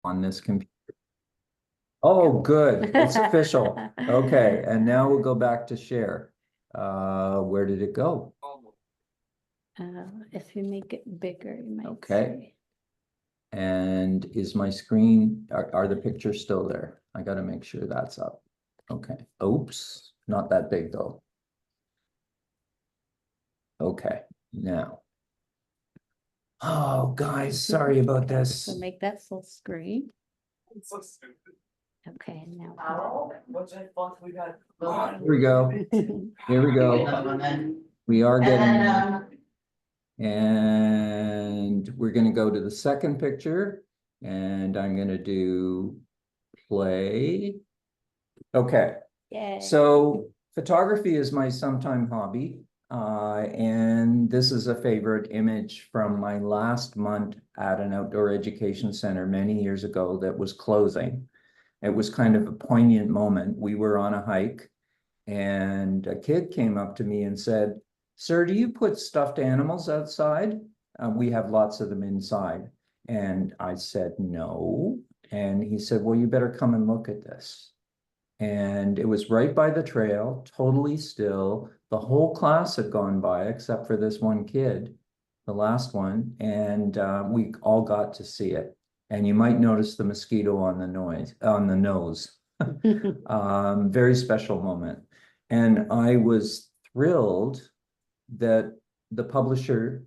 on this computer. Oh, good. It's official. Okay, and now we'll go back to share. Where did it go? If you make it bigger, you might Okay. see. And is my screen, are the pictures still there? I gotta make sure that's up. Okay. Oops, not that big though. Okay, now. Oh, guys, sorry about this. So make that full screen. Okay, now. Here we go. Here we go. We are getting, and we're gonna go to the second picture, and I'm gonna do play. Okay, Yeah. so photography is my sometime hobby. And this is a favorite image from my last month at an outdoor education center many years ago that was closing. It was kind of a poignant moment. We were on a hike and a kid came up to me and said, "Sir, do you put stuffed animals outside? We have lots of them inside." And I said, "No." And he said, "Well, you better come and look at this." And it was right by the trail, totally still. The whole class had gone by except for this one kid, the last one, and we all got to see it. And you might notice the mosquito on the nose. Very special moment. And I was thrilled that the publisher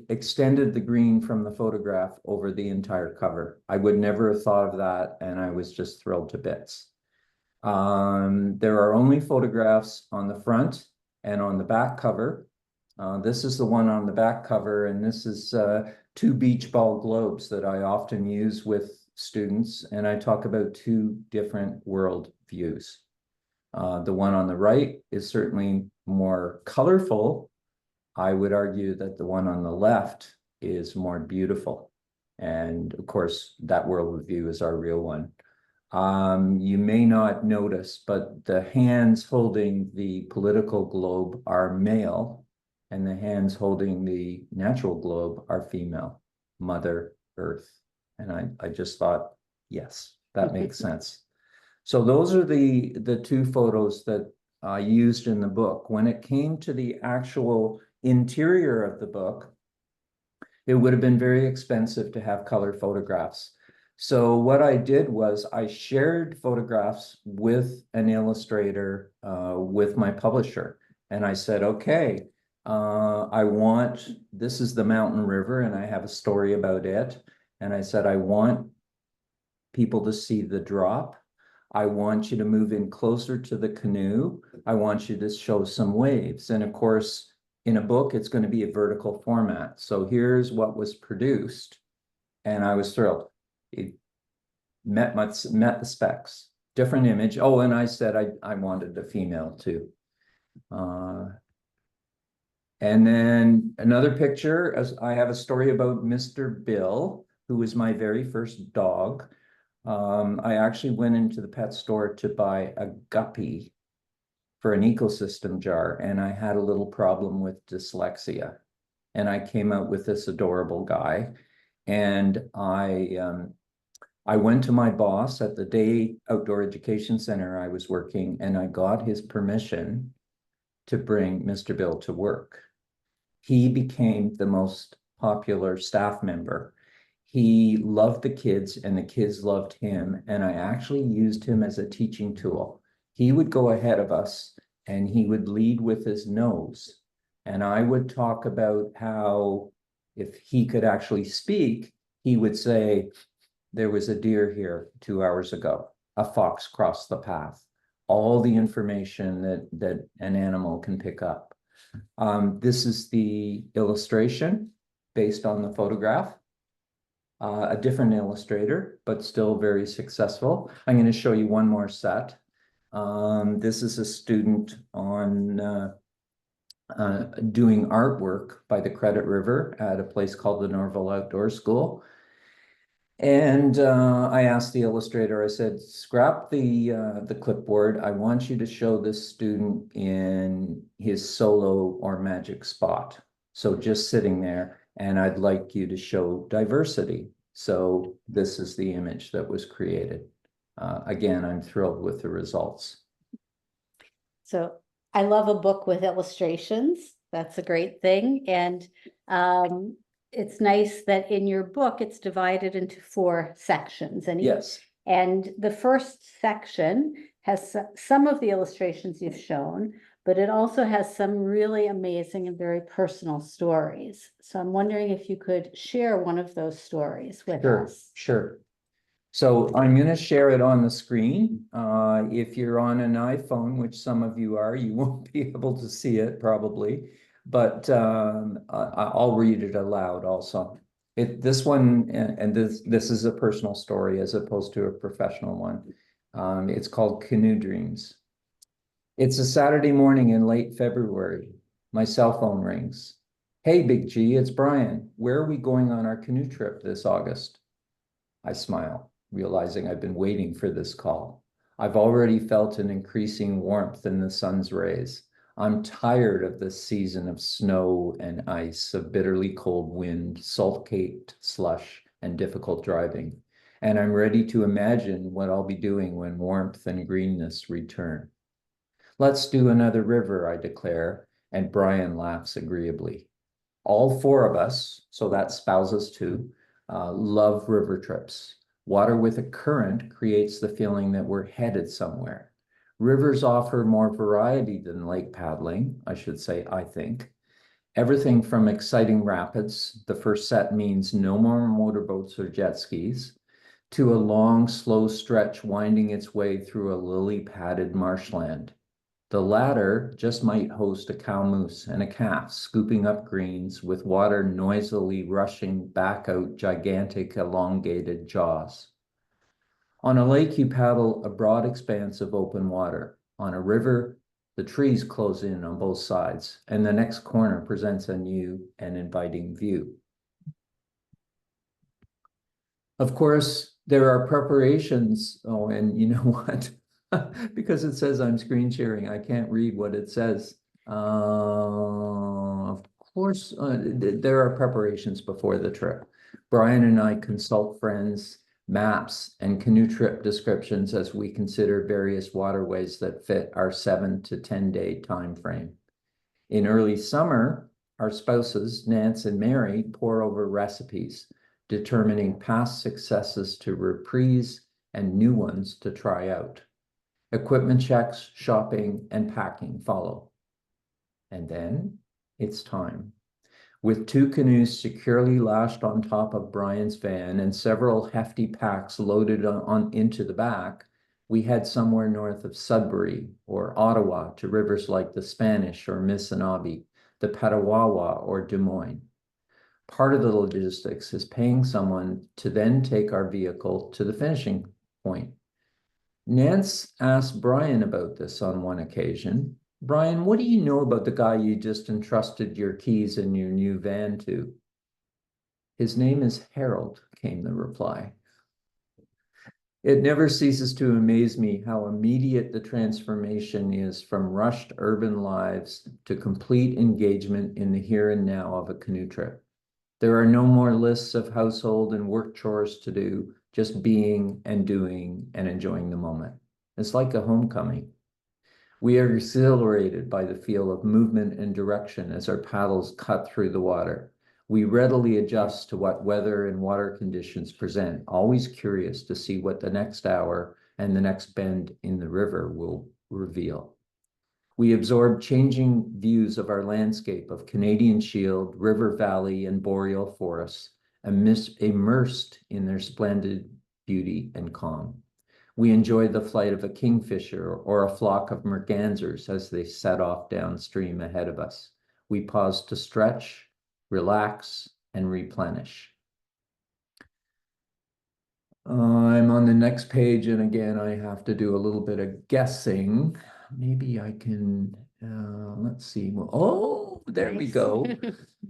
extended the green from the photograph over the entire cover. I would never have thought of that, and I was just thrilled to bits. There are only photographs on the front and on the back cover. This is the one on the back cover, and this is two beach ball globes that I often use with students, and I talk about two different world views. The one on the right is certainly more colorful. I would argue that the one on the left is more beautiful. And of course, that world view is our real one. You may not notice, but the hands holding the political globe are male, and the hands holding the natural globe are female, Mother Earth. And I just thought, yes, that makes sense. So those are the two photos that I used in the book. When it came to the actual interior of the book, it would have been very expensive to have color photographs. So what I did was I shared photographs with an illustrator, with my publisher. And I said, okay, this is the mountain river and I have a story about it. And I said, I want people to see the drop. I want you to move in closer to the canoe. I want you to show some waves. And of course, in a book, it's going to be a vertical format. So here's what was produced. And I was thrilled. It met the specs. Different image. Oh, and I said I wanted a female too. And then another picture, as I have a story about Mr. Bill, who was my very first dog. I actually went into the pet store to buy a guppy for an ecosystem jar, and I had a little problem with dyslexia. And I came out with this adorable guy. And I went to my boss at the day outdoor education center I was working, and I got his permission to bring Mr. Bill to work. He became the most popular staff member. He loved the kids and the kids loved him. And I actually used him as a teaching tool. He would go ahead of us and he would lead with his nose. And I would talk about how if he could actually speak, he would say, "There was a deer here 2 hours ago. A fox crossed the path." All the information that an animal can pick up. This is the illustration based on the photograph. A different illustrator, but still very successful. I'm going to show you one more set. This is a student on doing artwork by the Credit River at a place called the Norval Outdoor School. And I asked the illustrator, I said, scrap the clipboard. I want you to show this student in his solo or magic spot. So just sitting there, and I'd like you to show diversity. So this is the image that was created. Again, I'm thrilled with the results. So I love a book with illustrations. That's a great thing. And it's nice that in your book, it's divided into 4 sections. Yes, And the first section has some of the illustrations you've shown, but it also has some really amazing and very personal stories. So I'm wondering if you could share one of those stories with sure, us. sure. So I'm going to share it on the screen. If you're on an iPhone, which some of you are, you won't be able to see it probably, but I'll read it aloud also. This one, and this is a personal story as opposed to a professional one. It's called Canoe Dreams. It's a Saturday morning in late February. My cell phone rings. Hey, Big G, it's Brian. Where are we going on our canoe trip this August? I smile, realizing I've been waiting for this call. I've already felt an increasing warmth in the sun's rays. I'm tired of this season of snow and ice, of bitterly cold wind, salt-caked slush, and difficult driving. And I'm ready to imagine what I'll be doing when warmth and greenness return. Let's do another river, I declare, and Brian laughs agreeably. All 4 of us, so that spouses 2, love river trips. Water with a current creates the feeling that we're headed somewhere. Rivers offer more variety than lake paddling, I should say, I think. Everything from exciting rapids, the first set means no more motorboats or jet skis, to a long, slow stretch winding its way through a lily-padded marshland. The latter just might host a cow moose and a calf scooping up greens with water noisily rushing back out gigantic elongated jaws. On a lake, you paddle a broad expanse of open water. On a river, the trees close in on both sides, and the next corner presents a new and inviting view. Of course, there are preparations. Oh, and you know what? Because it says I'm screen sharing, I can't read what it says. Of course, there are preparations before the trip. Brian and I consult friends, maps, and canoe trip descriptions as we consider various waterways that fit our 7 to 10 day time frame. In early summer, our spouses, Nance and Mary, pore over recipes, determining past successes to reprise and new ones to try out. Equipment checks, shopping, and packing follow. And then it's time. With 2 canoes securely lashed on top of Brian's van and several hefty packs loaded on into the back, we head somewhere north of Sudbury or Ottawa to rivers like the Spanish or Mississauga, the Petawawa or Des Moines. Part of the logistics is paying someone to then take our vehicle to the finishing point. Nance asked Brian about this on one occasion. Brian, what do you know about the guy you just entrusted your keys in your new van to? His name is Harold, came the reply. It never ceases to amaze me how immediate the transformation is from rushed urban lives to complete engagement in the here and now of a canoe trip. There are no more lists of household and work chores to do, just being and doing and enjoying the moment. It's like a homecoming. We are exhilarated by the feel of movement and direction as our paddles cut through the water. We readily adjust to what weather and water conditions present, always curious to see what the next hour and the next bend in the river will reveal. We absorb changing views of our landscape of Canadian Shield, River Valley, and Boreal forests, immersed in their splendid beauty and calm. We enjoy the flight of a kingfisher or a flock of mergansers as they set off downstream ahead of us. We pause to stretch, relax, and replenish. I'm on the next page, and again, I have to do a little bit of guessing. Maybe I can, let's see. Oh, there we go.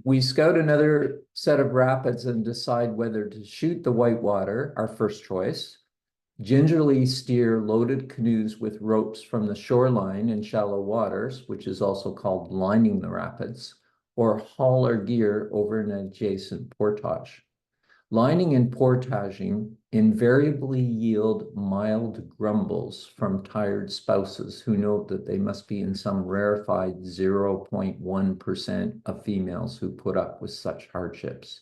We scout another set of rapids and decide whether to shoot the whitewater, our first choice, gingerly steer loaded canoes with ropes from the shoreline in shallow waters, which is also called lining the rapids, or haul our gear over an adjacent portage. Lining and portaging invariably yield mild grumbles from tired spouses who note that they must be in some rarefied 0.1% of females who put up with such hardships.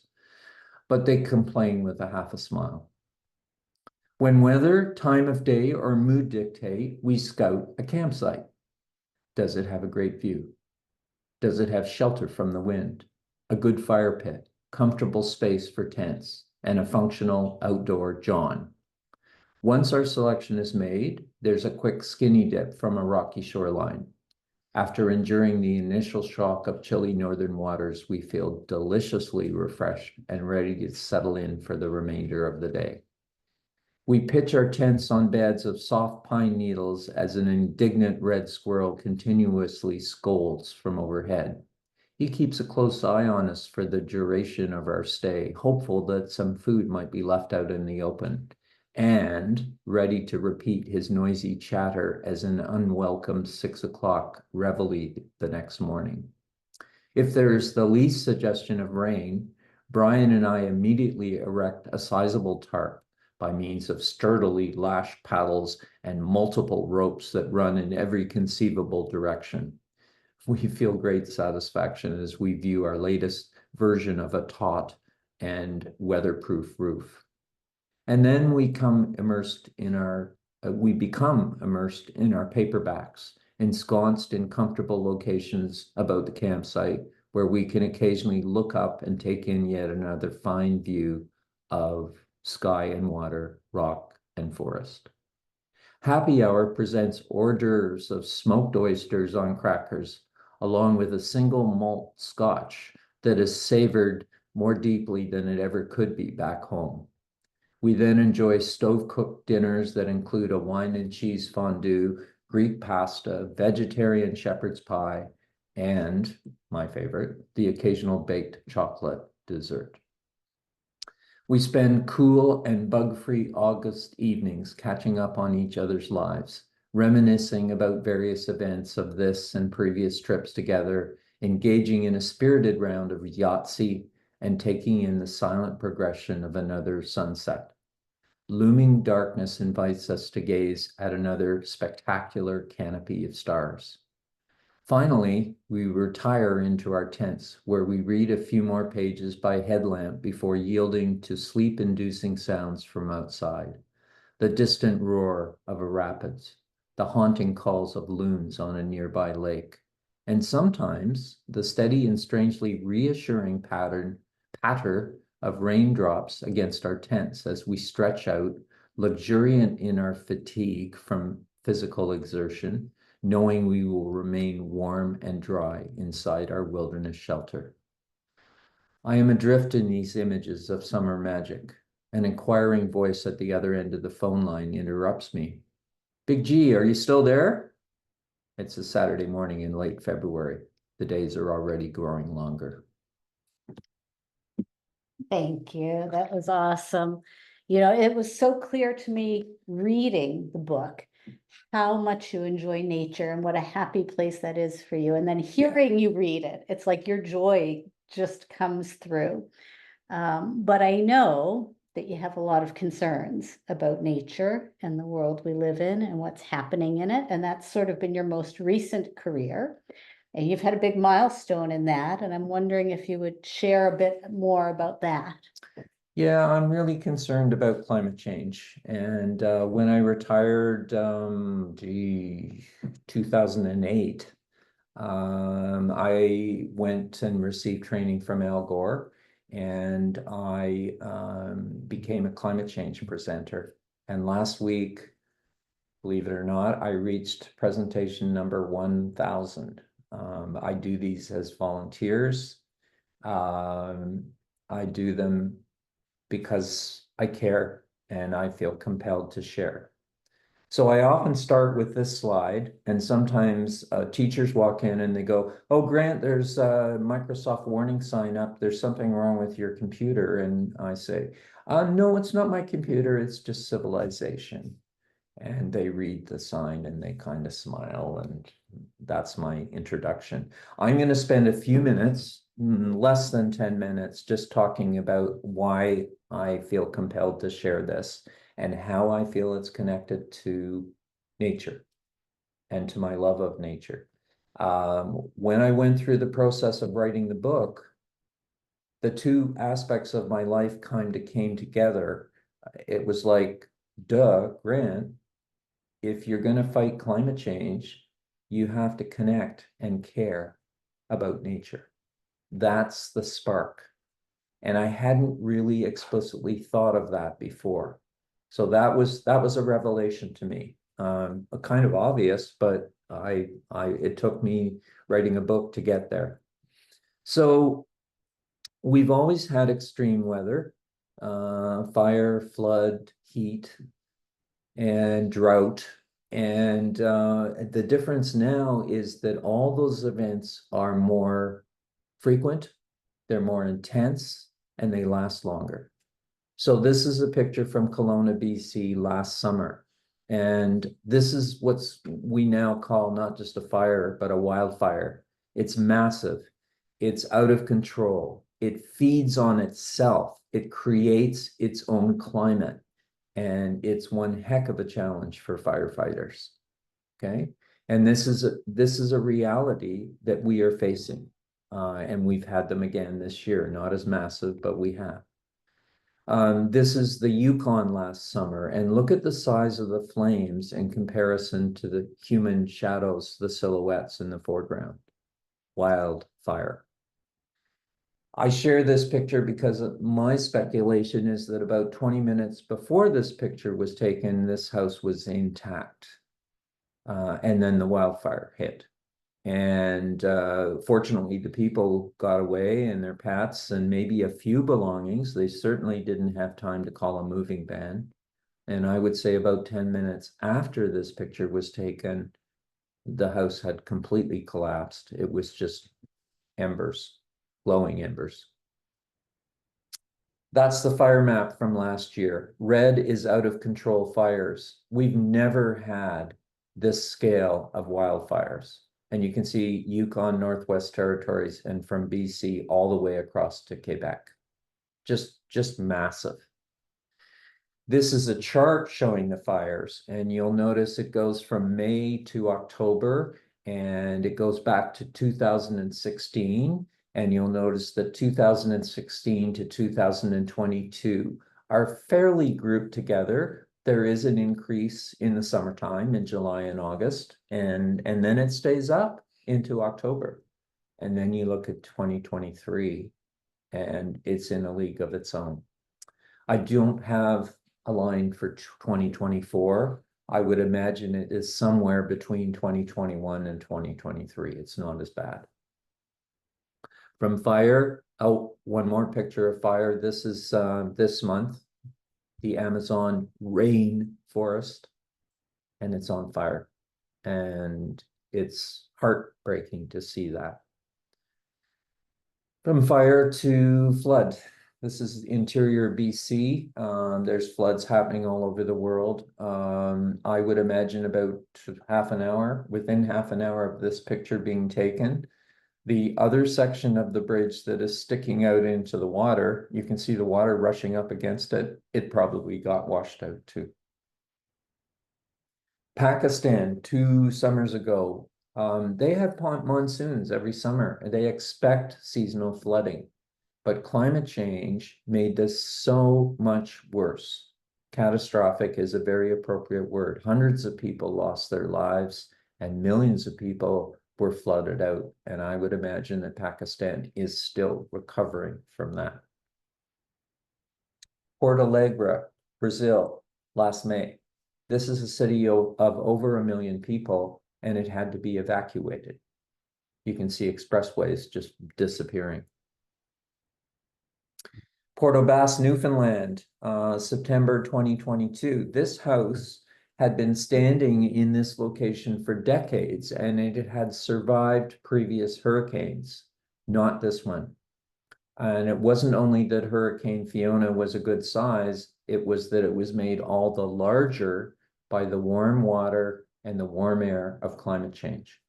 But they complain with a half a smile. When weather, time of day, or mood dictate, we scout a campsite. Does it have a great view? Does it have shelter from the wind, a good fire pit, comfortable space for tents, and a functional outdoor john? Once our selection is made, there's a quick skinny dip from a rocky shoreline. After enduring the initial shock of chilly northern waters, we feel deliciously refreshed and ready to settle in for the remainder of the day. We pitch our tents on beds of soft pine needles as an indignant red squirrel continuously scolds from overhead. He keeps a close eye on us for the duration of our stay, hopeful that some food might be left out in the open, and ready to repeat his noisy chatter as an unwelcome 6 o'clock reveille the next morning. If there's the least suggestion of rain, Brian and I immediately erect a sizable tarp by means of sturdily lashed paddles and multiple ropes that run in every conceivable direction. We feel great satisfaction as we view our latest version of a taut and weatherproof roof. And then we become immersed in our paperbacks, ensconced in comfortable locations about the campsite where we can occasionally look up and take in yet another fine view of sky and water, rock and forest. Happy hour presents hors d'oeuvres of smoked oysters on crackers, along with a single malt scotch that is savored more deeply than it ever could be back home. We then enjoy stove-cooked dinners that include a wine and cheese fondue, Greek pasta, vegetarian shepherd's pie, and, my favorite, the occasional baked chocolate dessert. We spend cool and bug-free August evenings catching up on each other's lives, reminiscing about various events of this and previous trips together, engaging in a spirited round of Yahtzee, and taking in the silent progression of another sunset. Looming darkness invites us to gaze at another spectacular canopy of stars. Finally, we retire into our tents, where we read a few more pages by headlamp before yielding to sleep-inducing sounds from outside. The distant roar of a rapids, the haunting calls of loons on a nearby lake, and sometimes the steady and strangely reassuring patter of raindrops against our tents as we stretch out, luxuriant in our fatigue from physical exertion, knowing we will remain warm and dry inside our wilderness shelter. I am adrift in these images of summer magic. An inquiring voice at the other end of the phone line interrupts me. Big G, are you still there? It's a Saturday morning in late February. The days are already growing longer. Thank you. That was awesome. You know, it was so clear to me reading the book how much you enjoy nature and what a happy place that is for you. And then hearing you read it, it's like your joy just comes through. But I know that you have a lot of concerns about nature and the world we live in and what's happening in it. And that's sort of been your most recent career. And you've had a big milestone in that. And I'm wondering if you would share a bit more about that. Yeah, I'm really concerned about climate change. And when I retired, 2008, I went and received training from Al Gore, and I became a climate change presenter. And last week, believe it or not, I reached presentation number 1,000. I do these as volunteers. I do them because I care and I feel compelled to share. So I often start with this slide, and sometimes teachers walk in and they go, "Oh, Grant, there's a Microsoft warning sign up. There's something wrong with your computer." And I say, "No, it's not my computer. It's just civilization." And they read the sign and they kind of smile, and that's my introduction. I'm going to spend a few minutes, less than 10 minutes, just talking about why I feel compelled to share this and how I feel it's connected to nature and to my love of nature. When I went through the process of writing the book, the two aspects of my life kind of came together. It was like, duh, Grant, if you're going to fight climate change, you have to connect and care about nature. That's the spark. And I hadn't really explicitly thought of that before. So that was a revelation to me. A kind of obvious, but it took me writing a book to get there. So we've always had extreme weather, fire, flood, heat, and drought. And the difference now is that all those events are more frequent, they're more intense, and they last longer. So this is a picture from Kelowna, BC last summer. And this is what's we now call not just a fire, but a wildfire. It's massive. It's out of control. It feeds on itself. It creates its own climate. And it's one heck of a challenge for firefighters. Okay. And this is a reality that we are facing. And we've had them again this year, not as massive, but we have. This is the Yukon last summer, and look at the size of the flames in comparison to the human shadows, the silhouettes in the foreground. Wildfire. I share this picture because my speculation is that about 20 minutes before this picture was taken, this house was intact. And then the wildfire hit. And fortunately, the people got away and their pets and maybe a few belongings. They certainly didn't have time to call a moving van. And I would say about 10 minutes after this picture was taken, the house had completely collapsed. It was just embers, glowing embers. That's the fire map from last year. Red is out of control fires. We've never had this scale of wildfires. And you can see Yukon, Northwest Territories, and from BC all the way across to Quebec. Just massive. This is a chart showing the fires, and you'll notice it goes from May to October, and it goes back to 2016. And you'll notice that 2016 to 2022 are fairly grouped together. There is an increase in the summertime in July and August, and then it stays up into October. And then you look at 2023, and it's in a league of its own. I don't have a line for 2024. I would imagine it is somewhere between 2021 and 2023. It's not as bad. From fire, oh, one more picture of fire. This is this month, the Amazon rainforest, and it's on fire. And it's heartbreaking to see that. From fire to flood. This is interior BC. There's floods happening all over the world. I would imagine about within half an hour of this picture being taken, the other section of the bridge that is sticking out into the water, you can see the water rushing up against it. It probably got washed out too. Pakistan, 2 summers ago, they have monsoons every summer, and they expect seasonal flooding. But climate change made this so much worse. Catastrophic is a very appropriate word. Hundreds of people lost their lives, and millions of people were flooded out. And I would imagine that Pakistan is still recovering from that. Porto Alegre, Brazil, last May. This is a city of over 1 million people, and it had to be evacuated. You can see expressways just disappearing. Port aux Basques, Newfoundland, September 2022. This house had been standing in this location for decades, and it had survived previous hurricanes, not this one. And it wasn't only that Hurricane Fiona was a good size, it was that it was made all the larger by the warm water and the warm air of climate change.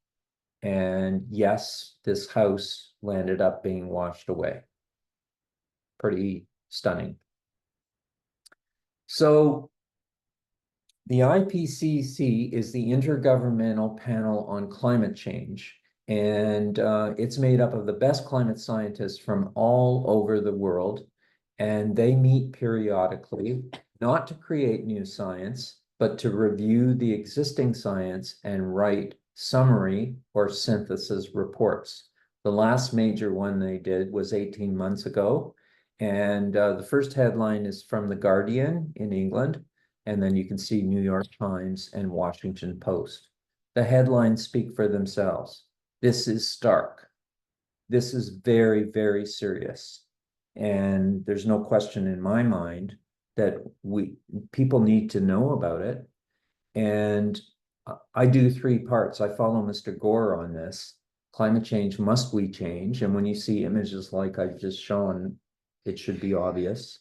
And yes, this house landed up being washed away. Pretty stunning. So the IPCC is the Intergovernmental Panel on Climate Change, and it's made up of the best climate scientists from all over the world, and they meet periodically, not to create new science, but to review the existing science and write summary or synthesis reports. The last major one they did was 18 months ago, and the first headline is from The Guardian in England. And then you can see New York Times and Washington Post. The headlines speak for themselves. This is stark. This is very, very serious. And there's no question in my mind that people need to know about it. And I do three parts. I follow Mr. Gore on this. Climate change, must we change? And when you see images like I've just shown, it should be obvious.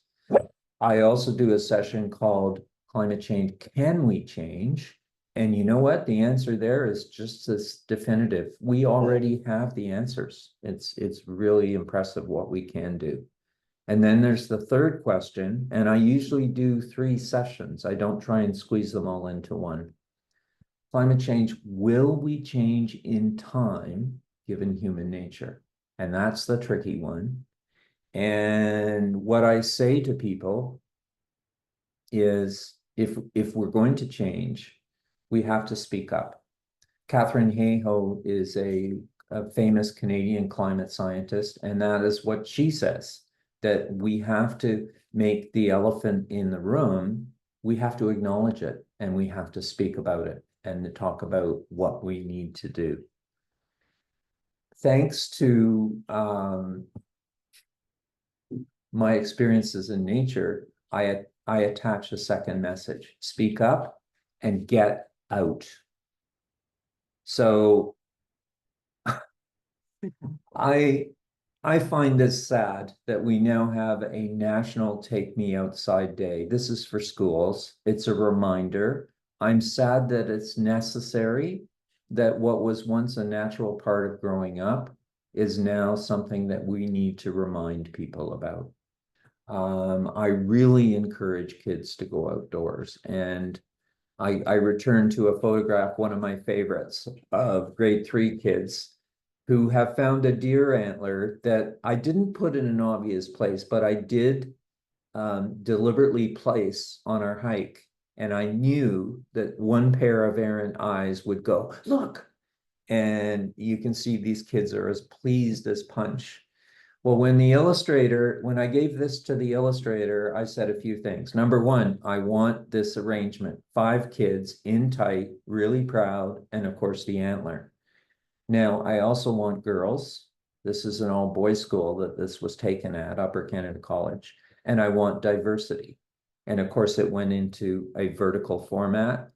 I also do a session called Climate Change, Can We Change? And you know what? The answer there is just as definitive. We already have the answers. It's really impressive what we can do. And then there's the third question, and I usually do 3 sessions. I don't try and squeeze them all into one. Climate change, will we change in time given human nature? And that's the tricky one. And what I say to people is, if we're going to change, we have to speak up. Katharine Hayhoe is a famous Canadian climate scientist, and that is what she says, that we have to make the elephant in the room, we have to acknowledge it, and we have to speak about it and to talk about what we need to do. Thanks to my experiences in nature, I attach a second message: speak up and get out. So I find this sad that we now have a national Take Me Outside Day. This is for schools. It's a reminder. I'm sad that it's necessary, that what was once a natural part of growing up is now something that we need to remind people about. I really encourage kids to go outdoors, and I returned to a photograph, one of my favorites, of grade 3 kids who have found a deer antler that I didn't put in an obvious place, but I did deliberately place on our hike. And I knew that one pair of errant eyes would go, look, and you can see these kids are as pleased as punch. Well, when I gave this to the illustrator, I said a few things. Number one, I want this arrangement, 5 kids in tight, really proud, and of course the antler. Now, I also want girls. This is an all-boys school that this was taken at, Upper Canada College, and I want diversity. And of course, it went into a vertical format.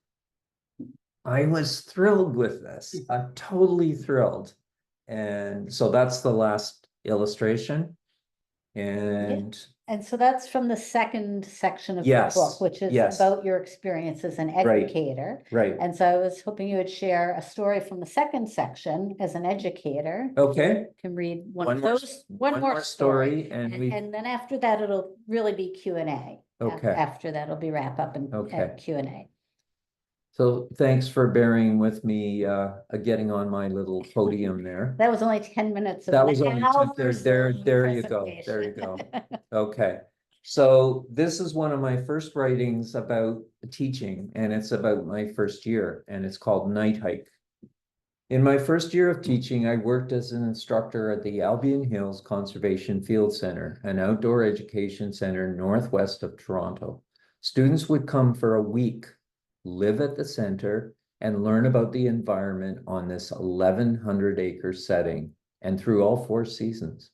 I was thrilled with this. I'm totally thrilled. And so that's the last illustration. And so that's from the second section of the Yes, book, which is yes. about your experience as an educator. right, And so I was hoping you would share a story from the second section as an educator. okay, You can read one One of more those, s- one one more more story. story, and And then after that, it'll really be Q&A. Okay. After that, it'll be wrap up and Okay. Q&A. So thanks for bearing with me, getting on my little podium there. That was only 10 minutes. of That an was only hour's there long you go, there you go. Okay, so this is one of my first writings about teaching, and it's about my first year, and it's called Night Hike. In my first year of teaching, I worked as an instructor at the Albion Hills Conservation Field Center, an outdoor education center northwest of Toronto. Students would come for a week, live at the center, and learn about the environment on this 1,100-acre setting and through all 4 seasons.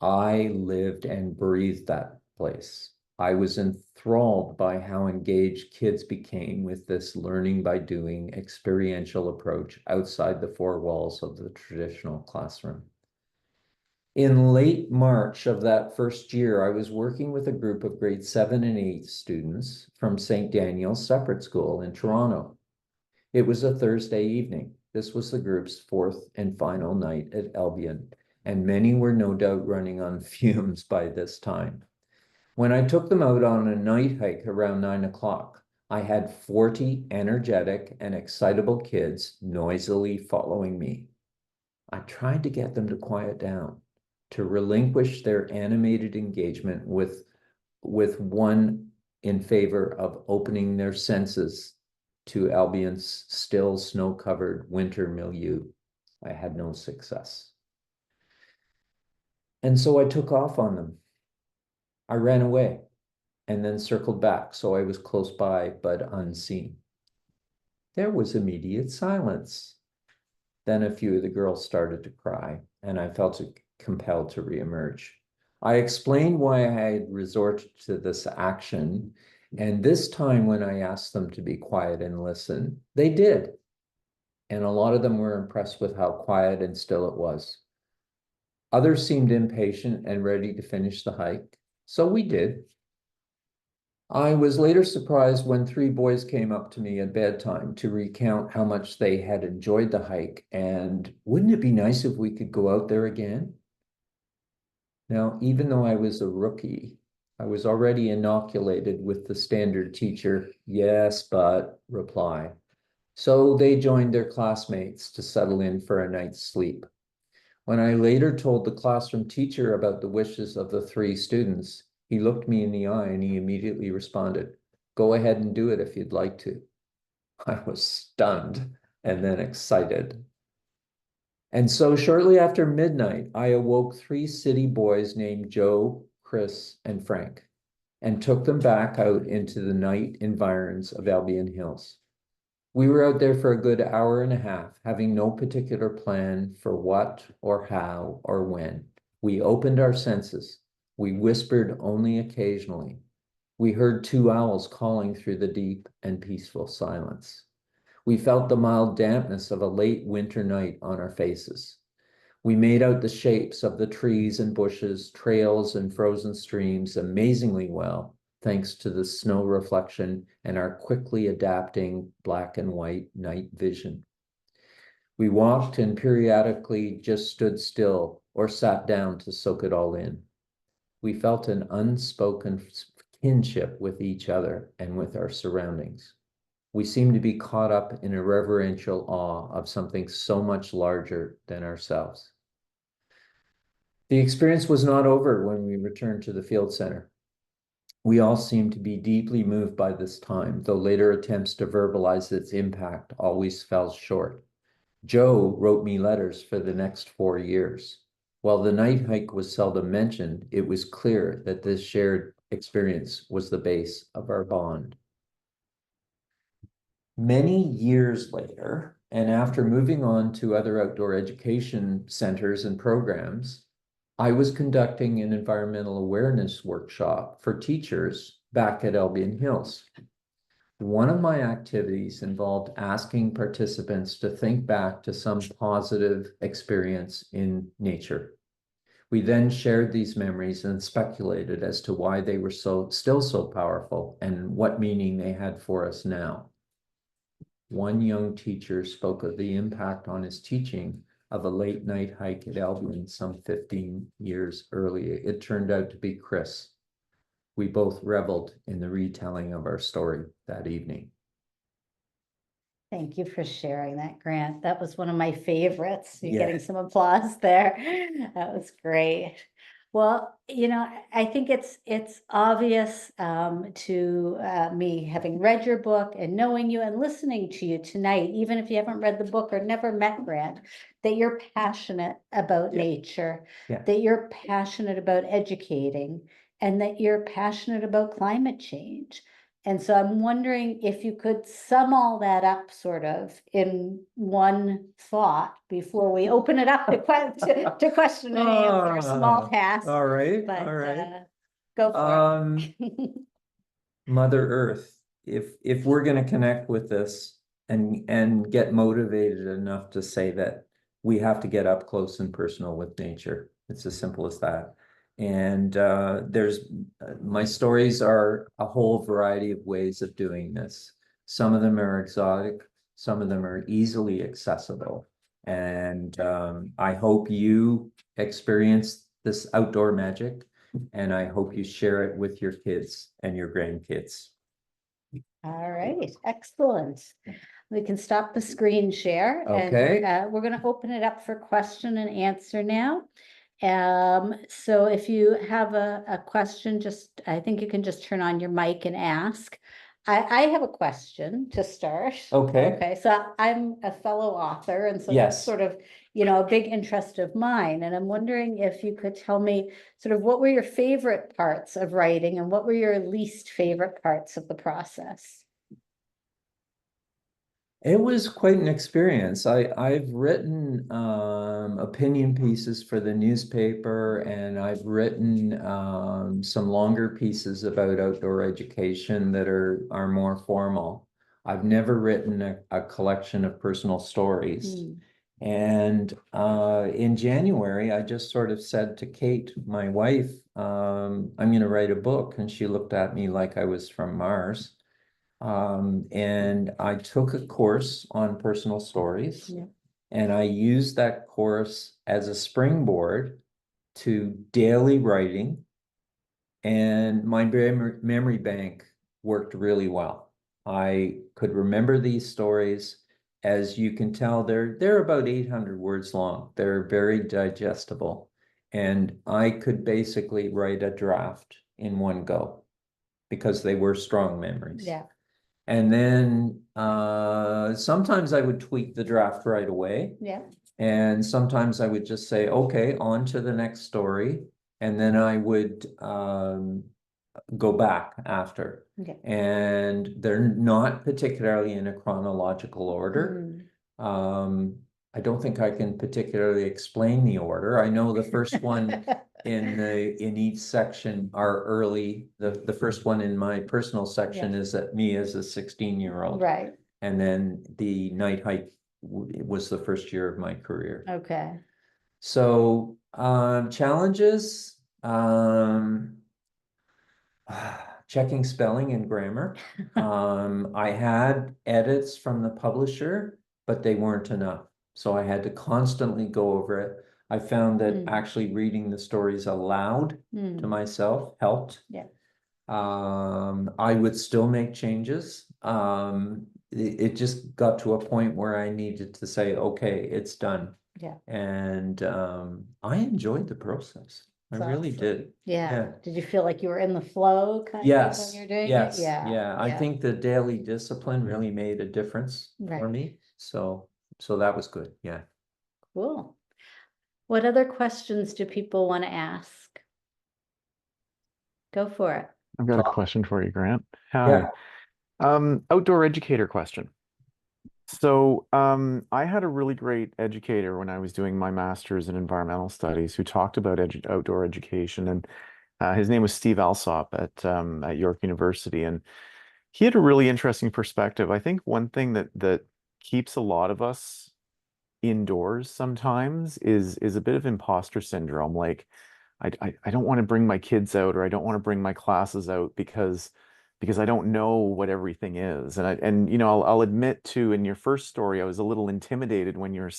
I lived and breathed that place. I was enthralled by how engaged kids became with this learning by doing experiential approach outside the 4 walls of the traditional classroom. In late March of that first year, I was working with a group of grade 7 and 8 students from St. Daniel's Separate School in Toronto. It was a Thursday evening. This was the group's fourth and final night at Albion, and many were no doubt running on fumes by this time. When I took them out on a night hike around 9 o'clock, I had 40 energetic and excitable kids noisily following me. I tried to get them to quiet down, to relinquish their animated engagement with one in favor of opening their senses to Albion's still snow-covered winter milieu. I had no success. And so I took off on them. I ran away and then circled back, so I was close by but unseen. There was immediate silence. Then a few of the girls started to cry, and I felt compelled to reemerge. I explained why I had resorted to this action, and this time when I asked them to be quiet and listen, they did. And a lot of them were impressed with how quiet and still it was. Others seemed impatient and ready to finish the hike, so we did. I was later surprised when 3 boys came up to me at bedtime to recount how much they had enjoyed the hike and wouldn't it be nice if we could go out there again? Now, even though I was a rookie, I was already inoculated with the standard teacher, yes, but reply. So they joined their classmates to settle in for a night's sleep. When I later told the classroom teacher about the wishes of the 3 students, he looked me in the eye and he immediately responded, "Go ahead and do it if you'd like to." I was stunned and then excited. And so shortly after midnight, I awoke 3 city boys named Joe, Chris, and Frank, and took them back out into the night environs of Albion Hills. We were out there for a good hour and a half, having no particular plan for what or how or when. We opened our senses. We whispered only occasionally. We heard 2 owls calling through the deep and peaceful silence. We felt the mild dampness of a late winter night on our faces. We made out the shapes of the trees and bushes, trails and frozen streams amazingly well, thanks to the snow reflection and our quickly adapting black and white night vision. We walked and periodically just stood still or sat down to soak it all in. We felt an unspoken kinship with each other and with our surroundings. We seemed to be caught up in a reverential awe of something so much larger than ourselves. The experience was not over when we returned to the field center. We all seemed to be deeply moved by this time, though later attempts to verbalize its impact always fell short. Joe wrote me letters for the next 4 years. While the night hike was seldom mentioned, it was clear that this shared experience was the base of our bond. Many years later, and after moving on to other outdoor education centers and programs, I was conducting an environmental awareness workshop for teachers back at Albion Hills. One of my activities involved asking participants to think back to some positive experience in nature. We then shared these memories and speculated as to why they were still so powerful and what meaning they had for us now. One young teacher spoke of the impact on his teaching of a late night hike at Albion some 15 years earlier. It turned out to be Chris. We both reveled in the retelling of our story that evening. Thank you for sharing that, Grant. That was one of my favorites. You're Yeah. getting some applause there. That was great. Well, I think it's obvious to me, having read your book and knowing you and listening to you tonight, even if you haven't read the book or never met Grant, that you're passionate about nature, that you're passionate about educating, and that you're passionate about climate change. And so I'm wondering if you could sum all that up sort of in one thought before we open it up to question and answer, small task. All right, But all right. go for it. Mother Earth, if we're going to connect with this and get motivated enough to say that we have to get up close and personal with nature, It's as simple as that. And my stories are a whole variety of ways of doing this. Some of them are exotic, some of them are easily accessible. And I hope you experience this outdoor magic, and I hope you share it with your kids and your grandkids. All right, excellent. We can stop the screen share. And, Okay. we're gonna open it up for question and answer now. So if you have a question, I think you can just turn on your mic and ask. I have a question to start. Okay. Okay, so I'm a fellow author, and so that's Yes. sort of, a big interest of mine. And I'm wondering if you could tell me sort of what were your favorite parts of writing and what were your least favorite parts of the process? It was quite an experience. I've written opinion pieces for the newspaper, and I've written some longer pieces about outdoor education that are more formal. I've never written a collection of personal stories. Hmm. And in January, I just sort of said to Kate, my wife, I'm going to write a book. And she looked at me like I was from Mars. And I took a course on personal stories, Yeah. and I used that course as a springboard to daily writing, and my memory bank worked really well. I could remember these stories. As you can tell, they're about 800 words long. They're very digestible, and I could basically write a draft in one go because they were strong memories. Yeah. And then sometimes I would tweak the draft right away. Yeah. And sometimes I would just say, okay, on to the next story. And then I would go back after. Okay. And they're not particularly in a chronological order. Mm. I don't think I can particularly explain the order. I know the first one in each section are early. The first one in my personal section is at me as a 16-year-old. Right. And then the night hike was the first year of my career. Okay. So challenges, checking spelling and grammar. I had edits from the publisher, but they weren't enough. So I had to constantly go over it. I found that actually reading the stories aloud to myself helped. Yeah. I would still make changes. It just got to a point where I needed to say, okay, it's done. Yeah. And I enjoyed the process. I really awesome. did. Yeah. Yeah. Did you feel like you were in the flow kind of Yes, when you're doing yes, it? Yeah. yeah. I think the daily discipline really made a difference for Right. me. So that was good. Yeah. Cool. What other questions do people want to ask? Go for it. I've got a Talk. question for you, Grant. Yeah. Hi. Outdoor educator question. So, I had a really great educator when I was doing my master's in environmental studies who talked about outdoor education, and his name was Steve Alsop at York University, and he had a really interesting perspective. I think one thing that keeps a lot of us indoors sometimes is a bit of imposter syndrome. Like, I don't want to bring my kids out, or I don't want to bring my classes out because I don't know what everything is. And I'll admit too, in your first story, I was a little intimidated when you're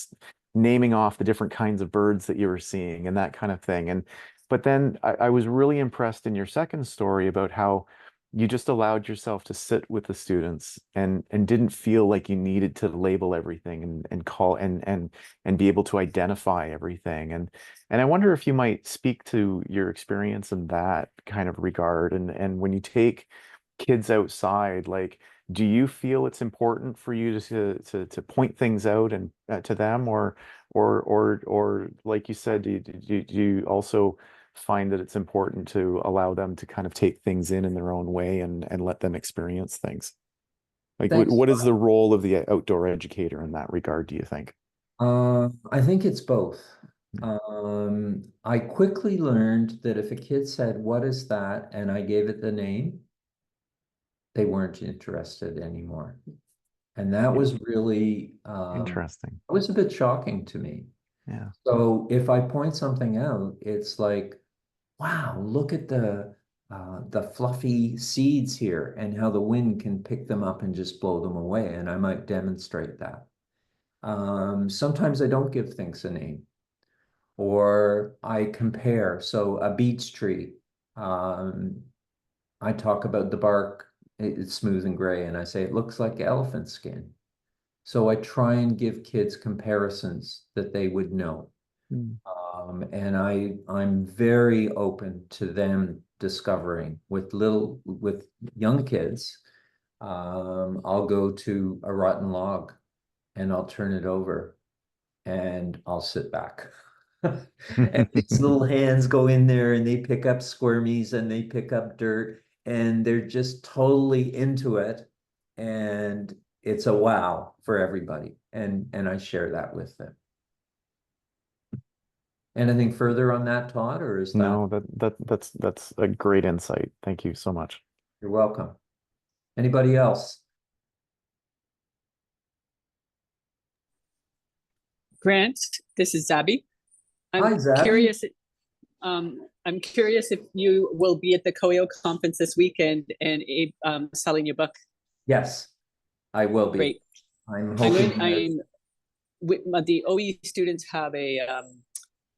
naming off the different kinds of birds that you were seeing and that kind of thing. But then I was really impressed in your second story about how you just allowed yourself to sit with the students and didn't feel like you needed to label everything and call and be able to identify everything. And I wonder if you might speak to your experience in that kind of regard. And when you take kids outside, like, do you feel it's important for you to point things out and to them, or like you said, do you also find that it's important to allow them to kind of take things in their own way and let them experience things? Like, Thanks. what is the role of the outdoor educator in that regard, do you think? I think it's both. I quickly learned that if a kid said, "What is that?" and I gave it the name, they weren't interested anymore. And that was really Interesting. it was a bit shocking to me. Yeah. So if I point something out, it's like, wow, look at the fluffy seeds here and how the wind can pick them up and just blow them away. And I might demonstrate that. Sometimes I don't give things a name, or I compare. So a beech tree, I talk about the bark, it's smooth and gray, and I say it looks like elephant skin. So I try and give kids comparisons that they would know. Mm. And I'm very open to them discovering with young kids. I'll go to a rotten log and I'll turn it over and I'll sit back. And these little hands go in there and they pick up squirmies and they pick up dirt and they're just totally into it. And it's a wow for everybody. And I share that with them. Anything further on that, Todd, or is that? No, that's a great insight. Thank you so much. You're welcome. Anybody else? Grant, this is Zabby. Hi, Zabby. I'm curious if you will be at the COIO conference this weekend and selling your book. Yes, I will be. Great. I'm hoping The OE students have a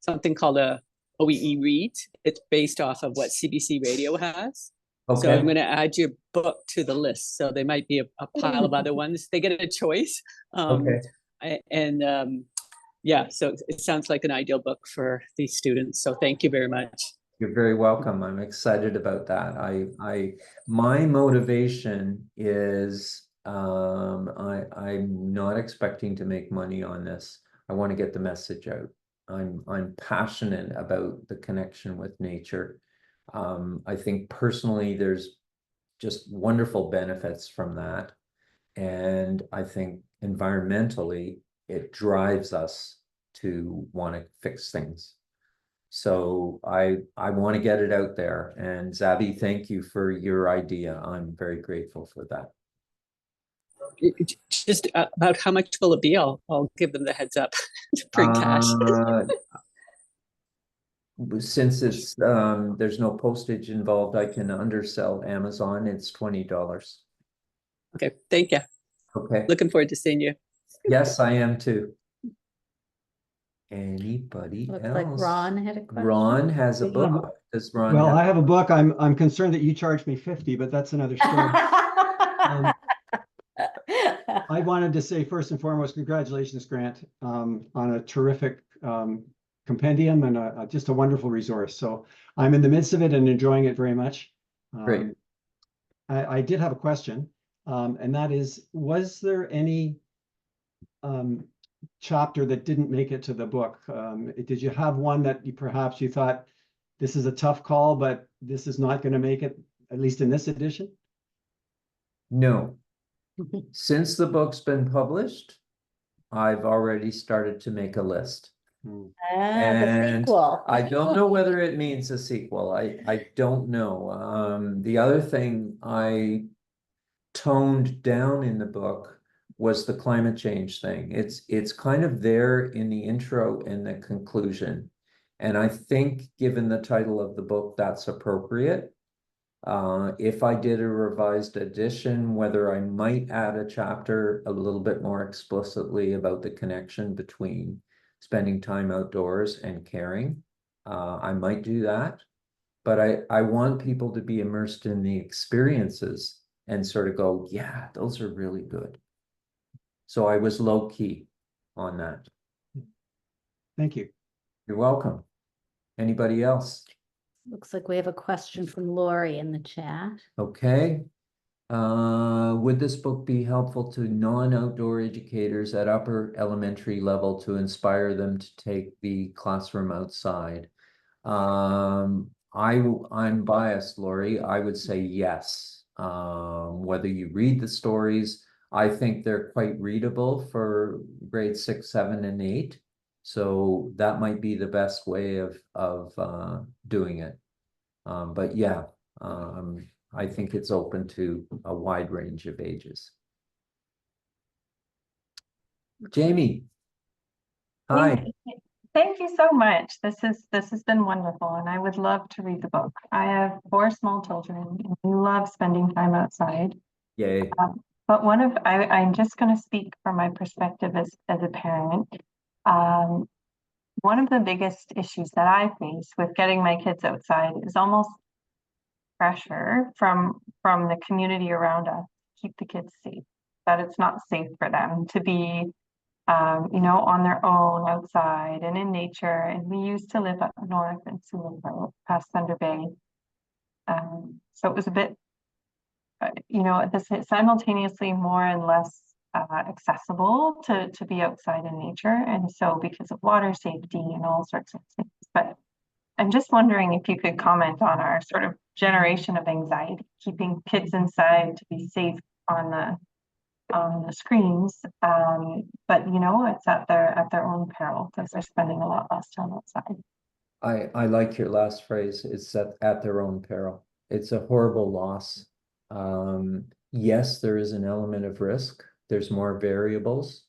something called a OEE Read. It's based off of what CBC Radio has. So okay. I'm going to add your book to the list. So there might be a pile of other ones. They get a choice. Okay. Yeah, so it sounds like an ideal book for these students. So thank you very much. You're very welcome. I'm excited about that. My motivation is I'm not expecting to make money on this. I want to get the message out. I'm passionate about the connection with nature. I think personally there's just wonderful benefits from that. And I think environmentally it drives us to want to fix things. So I want to get it out there. And Zabby, thank you for your idea. I'm very grateful for that. Just about how much will it be? I'll give them the heads up to bring cash. Since it's there's no postage involved, I can undersell Amazon. It's $20. Okay, thank you. Okay. Looking forward to seeing you. Yes, I am too. Anybody Looks else? like Ron had a question. Ron has a book. Does Ron Well, have? I have a book. I'm concerned that you charged me 50, but that's another story. I wanted to say first and foremost, congratulations, Grant, on a terrific compendium and just a wonderful resource. So I'm in the midst of it and enjoying it very much. Great. I did have a question, and that is, was there any chapter that didn't make it to the book? Did you have one that perhaps you thought this is a tough call, but this is not going to make it, at least in this edition? No. Since the book's been published, I've already started to make a list. The And sequel. I don't know whether it means a sequel. I don't know. The other thing I toned down in the book was the climate change thing. It's kind of there in the intro and the conclusion. And I think given the title of the book, that's appropriate. If I did a revised edition, whether I might add a chapter a little bit more explicitly about the connection between spending time outdoors and caring, I might do that. But I want people to be immersed in the experiences and sort of go, yeah, those are really good. So I was low key on that. Thank you. You're welcome. Anybody else? Looks like we have a question from Lori in the chat. Okay. Would this book be helpful to non-outdoor educators at upper elementary level to inspire them to take the classroom outside? I'm biased, Lori. I would say yes. Whether you read the stories, I think they're quite readable for grade 6, 7, and 8. So that might be the best way of doing it. But yeah, I think it's open to a wide range of ages. Jamie. Hi. Thank you so much. This has been wonderful, and I would love to read the book. I have 4 small children, and we love spending time outside. Yay. But I'm just going to speak from my perspective as a parent. One of the biggest issues that I face with getting my kids outside is almost pressure from the community around us to keep the kids safe. That it's not safe for them to be on their own outside and in nature. And we used to live up north in Sewell, past Thunder Bay. So it was a bit, this is simultaneously more and less accessible to be outside in nature. And so because of water safety and all sorts of things. But I'm just wondering if you could comment on our sort of generation of anxiety, keeping kids inside to be safe on the screens, but it's at their own peril because they're spending a lot less time outside. I like your last phrase. It's at their own peril. It's a horrible loss. Yes, there is an element of risk. There's more variables.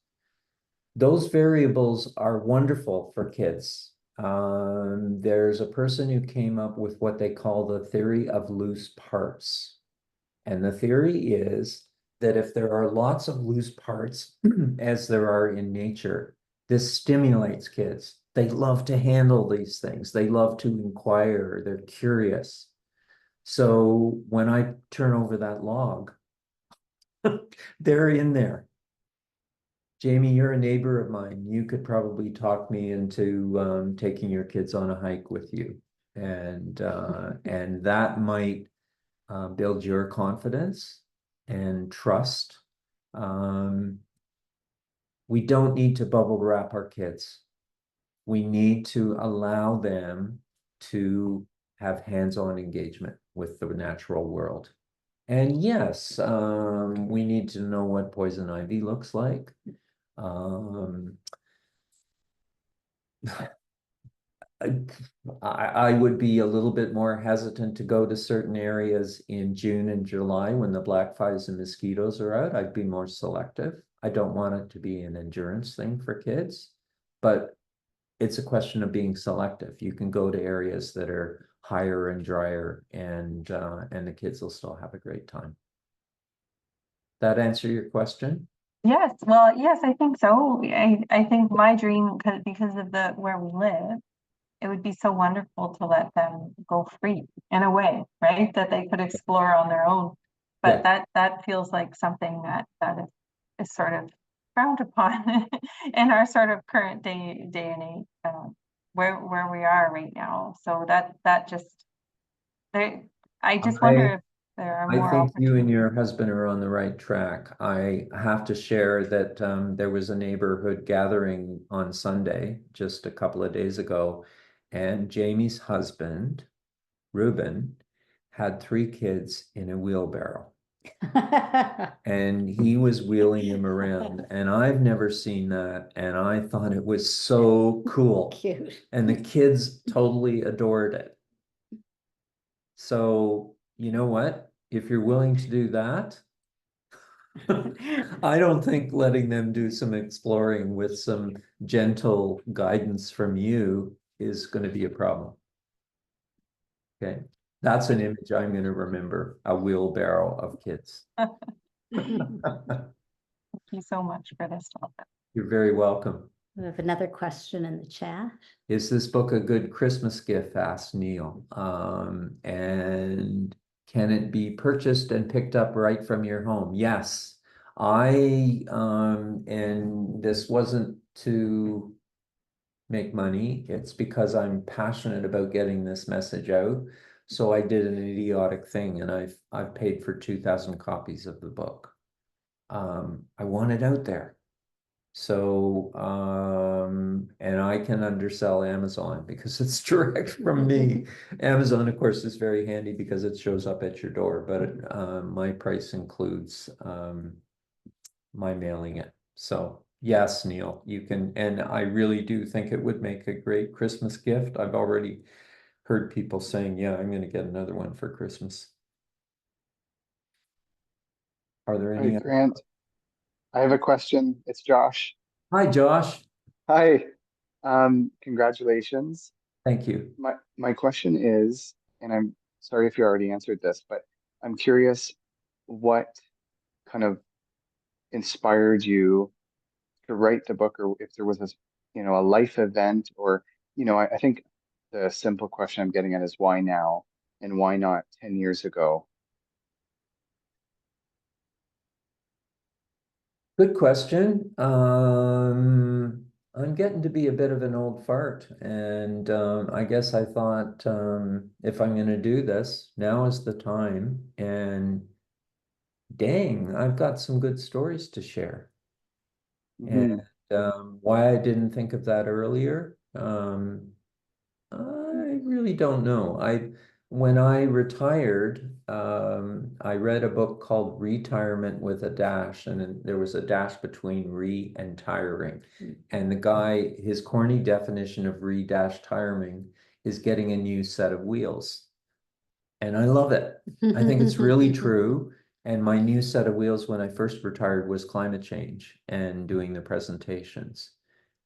Those variables are wonderful for kids. There's a person who came up with what they call the theory of loose parts. And the theory is that if there are lots of loose parts, as there are in nature, this stimulates kids. They love to handle these things. They love to inquire. They're curious. So when I turn over that log, they're in there. Jamie, you're a neighbor of mine. You could probably talk me into taking your kids on a hike with you. And that might build your confidence and trust. We don't need to bubble wrap our kids. We need to allow them to have hands-on engagement with the natural world. And yes, we need to know what poison ivy looks like. I would be a little bit more hesitant to go to certain areas in June and July when the black flies and mosquitoes are out. I'd be more selective. I don't want it to be an endurance thing for kids, but it's a question of being selective. You can go to areas that are higher and drier, and the kids will still have a great time. That answer your question? Yes, well, yes, I think so. I think my dream, because of where we live, it would be so wonderful to let them go free in a way, right? That they could explore on their own. But that feels like something that is sort of frowned upon in our sort of current day and age, where we are right now. So that just I just wonder if there are more I think you and opportunities. your husband are on the right track. I have to share that there was a neighborhood gathering on Sunday, just a couple of days ago, and Jamie's husband, Ruben, had 3 kids in a wheelbarrow. And he was wheeling them around, and I've never seen that, and I thought it was so cool. Cute. And the kids totally adored it. So, you know what? If you're willing to do that, I don't think letting them do some exploring with some gentle guidance from you is going to be a problem. Okay. That's an image I'm going to remember, a wheelbarrow of kids. Thank you so much for this topic. You're very welcome. We have another question in the chat. Is this book a good Christmas gift? Asked Neil. And can it be purchased and picked up right from your home? Yes. And this wasn't to make money. It's because I'm passionate about getting this message out. So I did an idiotic thing, and I've paid for 2,000 copies of the book. I want it out there. So, and I can undersell Amazon because it's direct from me. Amazon, of course, is very handy because it shows up at your door, but my price includes my mailing it. So yes, Neil, you can, and I really do think it would make a great Christmas gift. I've already heard people saying, yeah, I'm going to get another one for Christmas. Are there any? Hi, Grant. I have a question. It's Josh. Hi, Josh. Hi. Congratulations. Thank you. My question is, and I'm sorry if you already answered this, but I'm curious what kind of inspired you to write the book, or if there was a life event, or, I think the simple question I'm getting at is why now and why not 10 years ago? Good question. I'm getting to be a bit of an old fart, and I guess I thought if I'm going to do this, now is the time. And dang, I've got some good stories to share. Mhm. And why I didn't think of that earlier, I really don't know. When I retired, I read a book called Retirement with a Dash, and then there was a dash between re and tiring. And the guy, his corny definition of re-tiring is getting a new set of wheels. And I love it. I think it's really true. And my new set of wheels when I first retired was climate change and doing the presentations.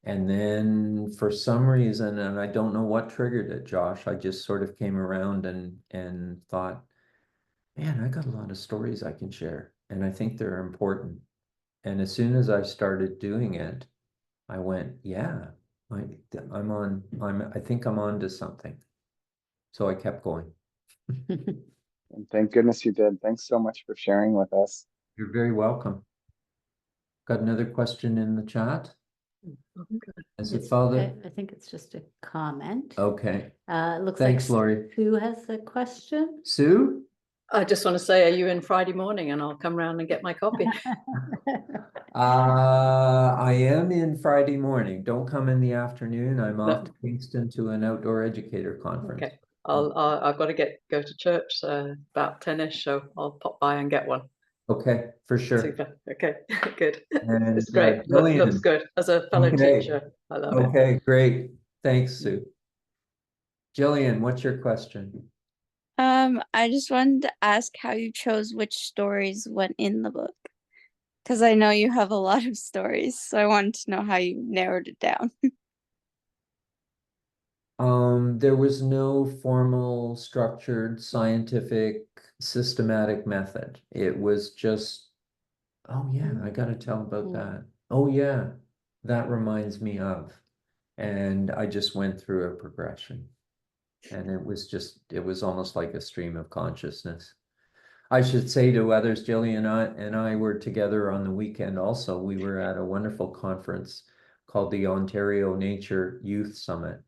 And then for some reason, and I don't know what triggered it, Josh, I just sort of came around and thought, man, I got a lot of stories I can share, and I think they're important. And as soon as I started doing it, I went, yeah, I think I'm on to something. So I kept going. And thank goodness you did. Thanks so much for sharing with us. You're very welcome. Got another question in the chat? Is it It's- Father? I think it's just a comment. Okay. It looks Thanks, like Lori. Sue has a question. Sue? I just want to say, are you in Friday morning and I'll come round and get my copy? I am in Friday morning. Don't come in the afternoon. I'm off to Kingston to an outdoor educator conference. Okay, I've got to go to church about 10ish, so I'll pop by and get one. Okay, for sure. Super. Okay, good. And It's great. Jillian. Looks good. As a fellow Okay. teacher, I love it. Okay, great. Thanks, Sue. Jillian, what's your question? I just wanted to ask how you chose which stories went in the book. Because I know you have a lot of stories, so I wanted to know how you narrowed it down. There was no formal, structured, scientific, systematic method. It was just, oh yeah, I gotta tell about that. Oh yeah, that reminds me of. And I just went through a progression. And it was almost like a stream of consciousness. I should say to others, Jillian and I were together on the weekend also. We were at a wonderful conference called the Ontario Nature Youth Summit,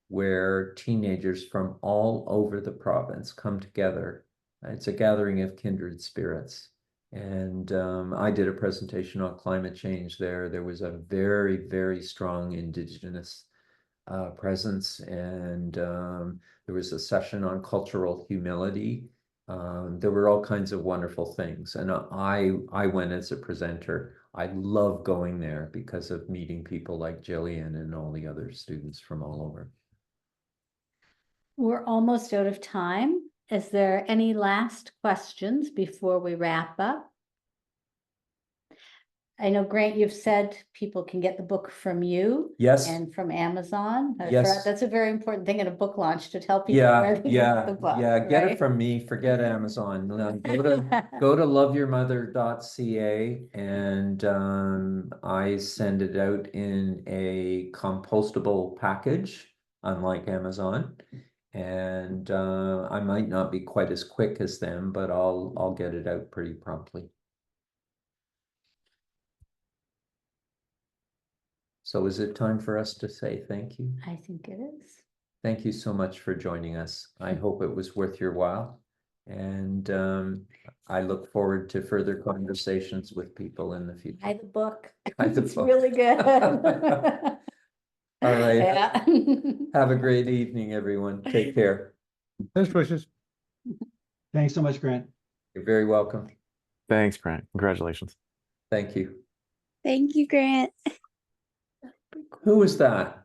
where teenagers from all over the province come together. It's a gathering of kindred spirits. And I did a presentation on climate change there. There was a very, very strong Indigenous presence, and there was a session on cultural humility. There were all kinds of wonderful things, and I went as a presenter. I love going there because of meeting people like Jillian and all the other students from all over. We're almost out of time. Is there any last questions before we wrap up? I know, Grant, you've said people can get the book from you. Yes. And from Amazon. Yes. That's a very important thing at a book launch, to tell people where they get the book. Get it right? from me. Forget Amazon. Go to loveyourmother.ca, and I send it out in a compostable package, unlike Amazon. And I might not be quite as quick as them, but I'll get it out pretty promptly. So is it time for us to say thank you? I think it is. Thank you so much for joining us. I hope it was worth your while. And I look forward to further conversations with people in the future. Buy the book. Buy the It's book. really good. All right. Yeah. Have a great evening, everyone. Take care. Best wishes. Thanks so much, Grant. You're very welcome. Thanks, Grant. Congratulations. Thank you. Thank you, Grant. Who was that?